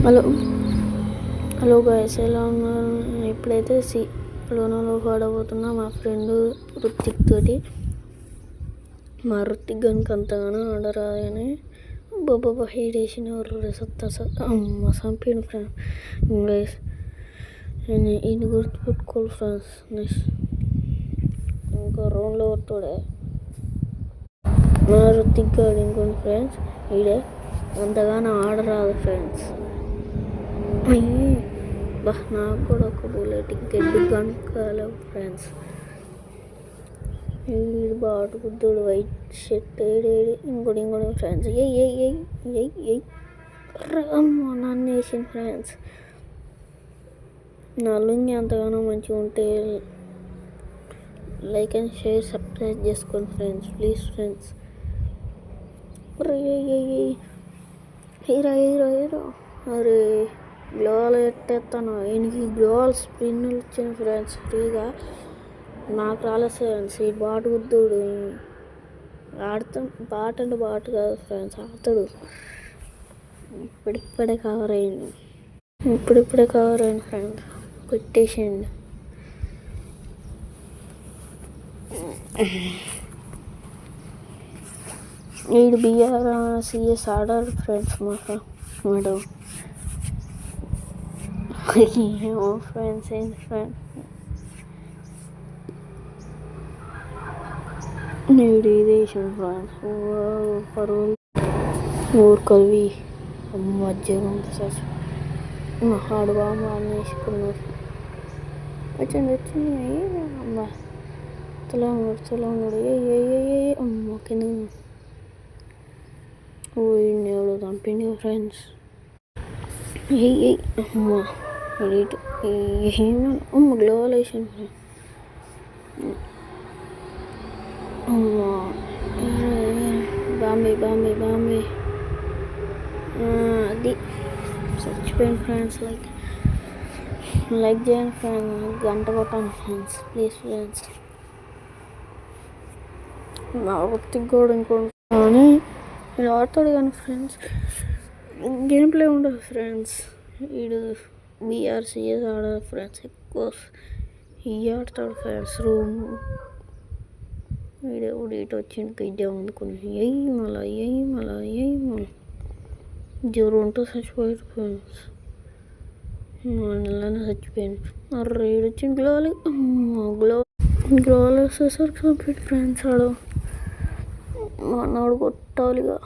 Hello hello guys, ఎలా ఉన్నారు? ఇప్పుడైతే లోనలో ఆడబోతున్నా మా ఫ్రెండ్ రుత్తిక్ తోటి. మా రుత్తిక్ గనుక అంతగానో ఆడరాదని బాబా హీడేసిన చంపిన ఫ్రెండ్ గైస్. ఇది గుర్తుపెట్టుకోవాలి ఫ్రెండ్స్. నెక్స్ట్ ఇంకో రౌండ్లో కొట్టుడే మా రుత్తిక్ గాడు ఇంకోటి ఫ్రెండ్స్. ఈడే అంతగానో ఆడరాదు ఫ్రెండ్స్. నాకు కూడా ఒక బుల్లెట్ గడ్డి కనుక్కోలేవు ఫ్రెండ్స్. వీడు బాటు బుద్ధుడు వైట్ షర్ట్ ఇంకోటి ఫ్రెండ్స్. నన్ను వేసింది ఫ్రెండ్స్. నా లుంగి అంతగానో మంచిగా ఉంటే లైక్ అండ్ షేర్ సబ్స్క్రైబ్ చేసుకోండి ఫ్రెండ్స్, ప్లీజ్ ఫ్రెండ్స్. హీరో అరే గ్లోవాల్ పెట్టేస్తాను. ఈయనకి గ్లోవాల్ స్పిన్లు ఇచ్చాను ఫ్రెండ్స్ ఫ్రీగా. నాకు రాలేదు ఫ్రెండ్స్. ఈ బాటు గుద్దుడు ఆడతాం. బాట్ అంటే బాటు కాదు ఫ్రెండ్స్, ఆడతాడు. ఇప్పుడిప్పుడే కవర్ అయింది ఫ్రెండ్. కొట్టేసిండు. వీడు బిఆర్ సిఎస్ ఆడారు ఫ్రెండ్స్. మేడం ఏమో ఫ్రెండ్స్, ఏంటి ఫ్రెండ్స్ నేడు ఇదేసాడు ఫ్రెండ్స్. పరువులు ఊరుకవి మధ్యలో ఉంది సార్. ఆడు బాగా వేసుకున్నారు. వచ్చింది అమ్మ తెలంగాడు అమ్మ కింద ఎవడో చంపింది ఫ్రెండ్స్. అమ్మ అమ్మ గ్లోవల్ వేసాను ఫ్రెండ్స్. అమ్మ బాంబే అది చచ్చిపోయింది ఫ్రెండ్స్. లైక్ చేయండి ఫ్రెండ్స్, గంట కొట్టాను ఫ్రెండ్స్, ప్లీజ్ ఫ్రెండ్స్. నా వృత్తికి కూడా ఇంకోటి కానీ నేను ఆడతాడు కానీ ఫ్రెండ్స్ గేమ్ ప్లే ఉండదు ఫ్రెండ్స్. వీడు బీఆర్సీఎస్ ఆడదు ఫ్రెండ్స్, ఎక్కువ ఆడతాడు ఫ్రెండ్స్. రూమ్ వీడు ఇటు వచ్చిండు గడ్డ అందుకుని మళ్ళా జ్వరం ఉంటూ చచ్చిపోయాడు ఫ్రెండ్స్. నెలనే చచ్చిపోయాను. వీడు వచ్చింది గ్లోవల్ వేసేసరికి చంపాడు ఫ్రెండ్స్. ఆడు కొట్టాలిగా.